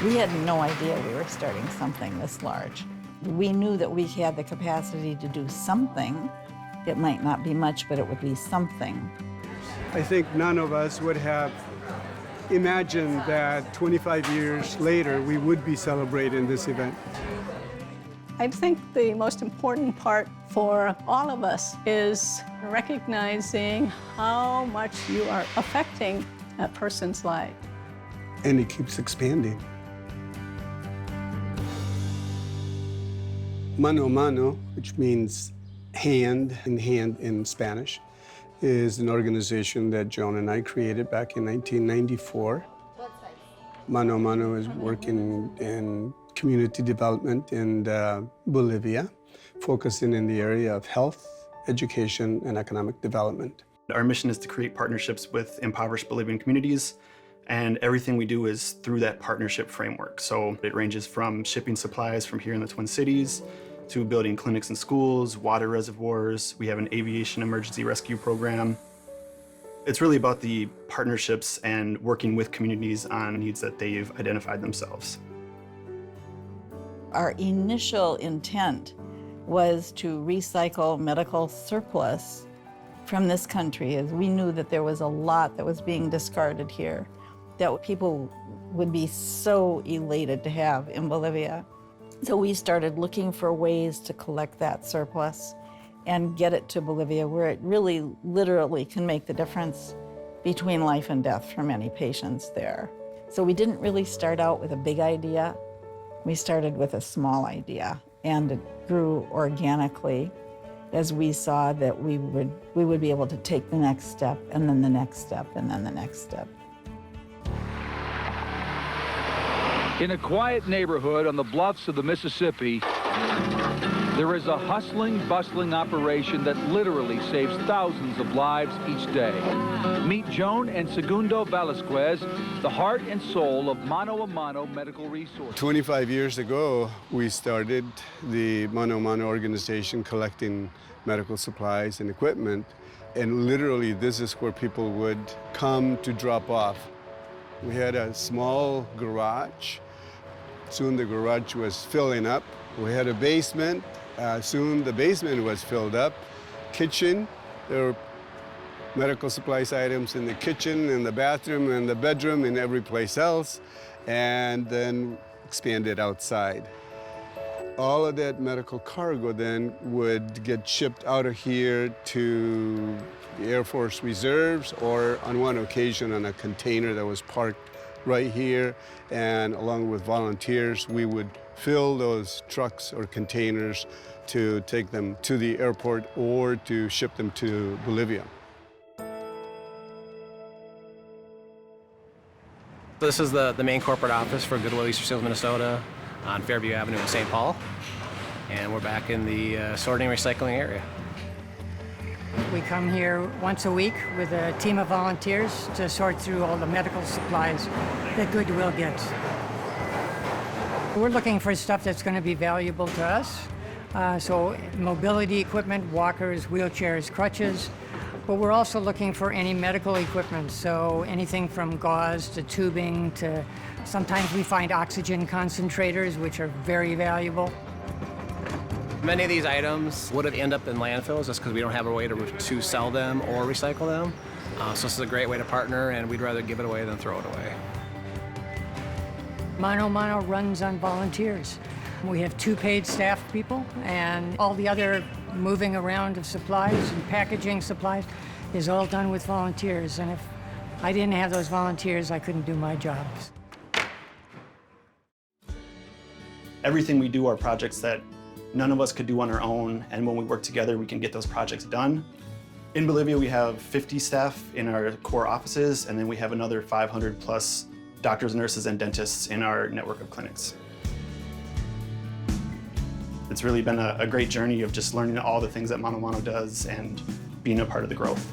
We had no idea we were starting something this large. We knew that we had the capacity to do something. It might not be much, but it would be something. I think none of us would have imagined that 25 years later we would be celebrating this event. I think the most important part for all of us is recognizing how much you are affecting a person's life. And it keeps expanding. Mano Mano, which means hand in Spanish, is an organization that Joan and I created back in 1994. Mano Mano is working in community development in Bolivia, focusing in the area of health, education, and economic development. Our mission is to create partnerships with impoverished Bolivian communities, and everything we do is through that partnership framework. So it ranges from shipping supplies from here in the Twin Cities to building clinics and schools, water reservoirs. We have an aviation emergency rescue program. It's really about the partnerships and working with communities on needs that they've identified themselves. Our initial intent was to recycle medical surplus from this country, as we knew that there was a lot that was being discarded here that people would be so elated to have in Bolivia. So we started looking for ways to collect that surplus and get it to Bolivia, where it really literally can make the difference between life and death for many patients there. So we didn't really start out with a big idea. We started with a small idea, and it grew organically as we saw that we would be able to take the next step, and then the next step, and then the next step. In a quiet neighborhood on the bluffs of the Mississippi, there is a hustling, bustling operation that literally saves thousands of lives each day. Meet Joan and Segundo Velasquez, the heart and soul of Mano a Mano Medical Resources. 25 years ago, we started the Mano a Mano organization collecting medical supplies and equipment. And literally, this is where people would come to drop off. We had a small garage. Soon the garage was filling up. We had a basement. Soon the basement was filled up. Kitchen, there were medical supplies items in the kitchen, in the bathroom, in the bedroom, and every place else, and then expanded outside. All of that medical cargo then would get shipped out of here to the Air Force Reserves, or on one occasion on a container that was parked right here, and along with volunteers, we would fill those trucks or containers to take them to the airport or to ship them to Bolivia. This is the main corporate office for Goodwill Eastern Sales Minnesota on Fairview Avenue in St. Paul, and we're back in the sorting and recycling area. We come here once a week with a team of volunteers to sort through all the medical supplies that Goodwill gets. We're looking for stuff that's going to be valuable to us. So mobility equipment, walkers, wheelchairs, crutches. But we're also looking for any medical equipment. So anything from gauze to tubing to sometimes we find oxygen concentrators, which are very valuable. Many of these items would have ended up in landfills just because we don't have a way to sell them or recycle them. So this is a great way to partner, and we'd rather give it away than throw it away. Mano Mano runs on volunteers. We have 2 paid staff people, and all the other moving around of supplies and packaging supplies is all done with volunteers. And if I didn't have those volunteers, I couldn't do my job. Everything we do are projects that none of us could do on our own, and when we work together, we can get those projects done. In Bolivia, we have 50 staff in our core offices, and then we have another 500 plus doctors, nurses, and dentists in our network of clinics. It's really been a great journey of just learning all the things that Mano Mano does and being a part of the growth.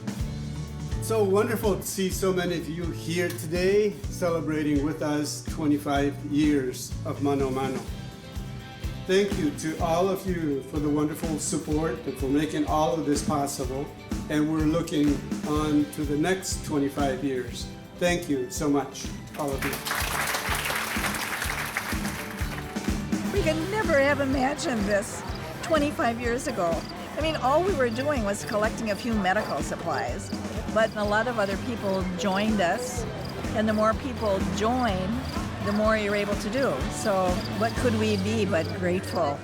So wonderful to see so many of you here today celebrating with us 25 years of Mano Mano. Thank you to all of you for the wonderful support and for making all of this possible. And we're looking on to the next 25 years. Thank you so much, all of you. We could never have imagined this 25 years ago. I mean, all we were doing was collecting a few medical supplies, but a lot of other people joined us, and the more people join, the more you're able to do. So what could we be but grateful?